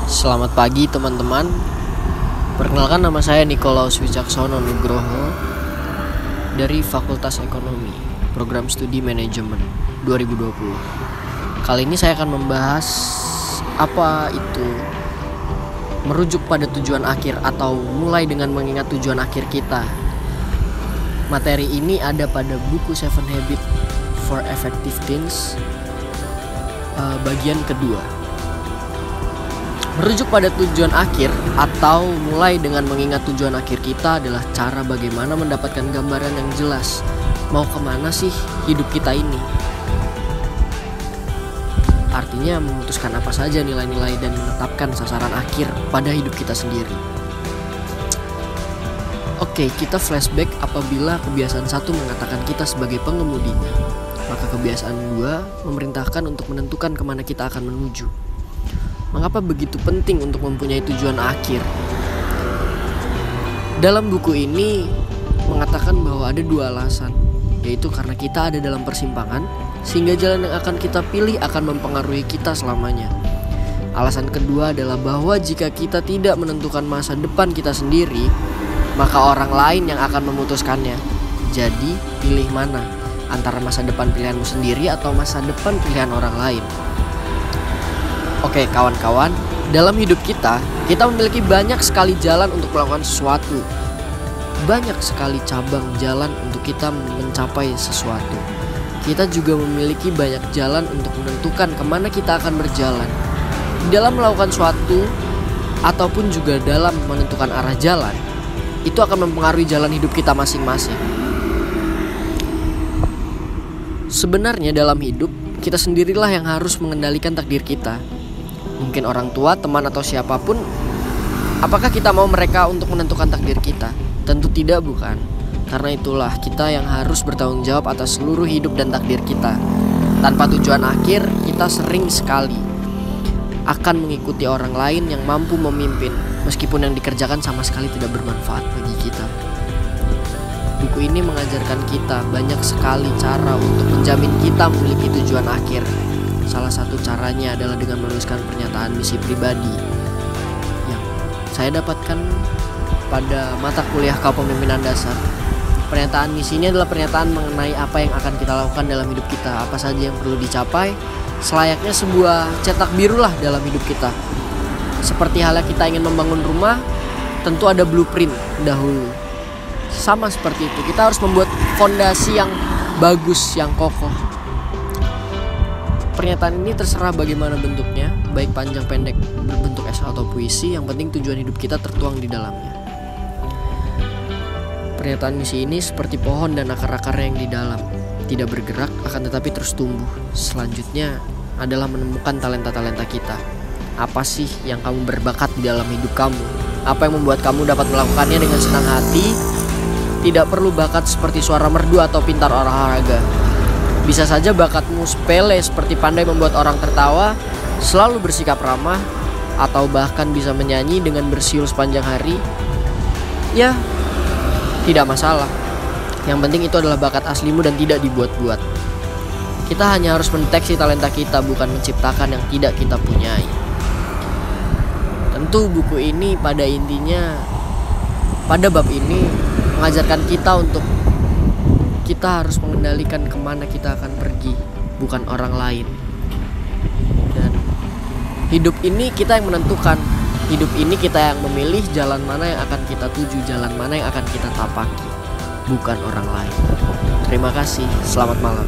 Selamat pagi teman-teman. Perkenalkan, nama saya Nikolaus Wicaksono Nugroho dari Fakultas Ekonomi, Program Studi Manajemen 2020. Kali ini saya akan membahas apa itu merujuk pada tujuan akhir atau mulai dengan mengingat tujuan akhir kita. Materi ini ada pada buku 7 Habits for Effective Teens bagian kedua. Merujuk pada tujuan akhir atau mulai dengan mengingat tujuan akhir kita adalah cara bagaimana mendapatkan gambaran yang jelas. Mau kemana sih hidup kita ini? Artinya memutuskan apa saja nilai-nilai dan menetapkan sasaran akhir pada hidup kita sendiri. Oke, kita flashback apabila kebiasaan 1 mengatakan kita sebagai pengemudinya. Maka kebiasaan 2 memerintahkan untuk menentukan kemana kita akan menuju. Mengapa begitu penting untuk mempunyai tujuan akhir? Dalam buku ini mengatakan bahwa ada 2 alasan, yaitu karena kita ada dalam persimpangan, sehingga jalan yang akan kita pilih akan mempengaruhi kita selamanya. Alasan kedua adalah bahwa jika kita tidak menentukan masa depan kita sendiri, maka orang lain yang akan memutuskannya. Jadi, pilih mana? Antara masa depan pilihanmu sendiri atau masa depan pilihan orang lain? Oke kawan-kawan, dalam hidup kita memiliki banyak sekali jalan untuk melakukan sesuatu. Banyak sekali cabang jalan untuk kita mencapai sesuatu. Kita juga memiliki banyak jalan untuk menentukan kemana kita akan berjalan. Dalam melakukan sesuatu ataupun juga dalam menentukan arah jalan, itu akan mempengaruhi jalan hidup kita masing-masing. Sebenarnya dalam hidup, kita sendirilah yang harus mengendalikan takdir kita. Mungkin orang tua, teman, atau siapapun. Apakah kita mau mereka untuk menentukan takdir kita? Tentu tidak, bukan? Karena itulah kita yang harus bertanggung jawab atas seluruh hidup dan takdir kita. Tanpa tujuan akhir, kita sering sekali akan mengikuti orang lain yang mampu memimpin, meskipun yang dikerjakan sama sekali tidak bermanfaat bagi kita. Buku ini mengajarkan kita banyak sekali cara untuk menjamin kita memiliki tujuan akhir. Salah satu caranya adalah dengan menuliskan pernyataan misi pribadi yang saya dapatkan pada mata kuliah Kepemimpinan Dasar. Pernyataan misi ini adalah pernyataan mengenai apa yang akan kita lakukan dalam hidup kita, apa saja yang perlu dicapai, selayaknya sebuah cetak birulah dalam hidup kita. Seperti halnya kita ingin membangun rumah, tentu ada blueprint dahulu. Sama seperti itu, kita harus membuat fondasi yang bagus, yang kokoh. Pernyataan ini terserah bagaimana bentuknya, baik panjang pendek, berbentuk esai atau puisi, yang penting tujuan hidup kita tertuang di dalamnya. Pernyataan misi ini seperti pohon dan akar-akarnya yang di dalam, tidak bergerak akan tetapi terus tumbuh. Selanjutnya adalah menemukan talenta-talenta kita. Apa sih yang kamu berbakat di dalam hidup kamu? Apa yang membuat kamu dapat melakukannya dengan senang hati? Tidak perlu bakat seperti suara merdu atau pintar olahraga. Bisa saja bakatmu sepele seperti pandai membuat orang tertawa, selalu bersikap ramah, atau bahkan bisa menyanyi dengan bersiul sepanjang hari. Ya, tidak masalah. Yang penting itu adalah bakat aslimu dan tidak dibuat-buat. Kita hanya harus mendeteksi talenta kita, bukan menciptakan yang tidak kita punyai. Tentu buku ini pada intinya, pada bab ini mengajarkan kita untuk kita harus mengendalikan kemana kita akan pergi, bukan orang lain. Dan hidup ini kita yang menentukan. Hidup ini kita yang memilih jalan mana yang akan kita tuju, jalan mana yang akan kita tapaki, bukan orang lain. Terima kasih, selamat malam.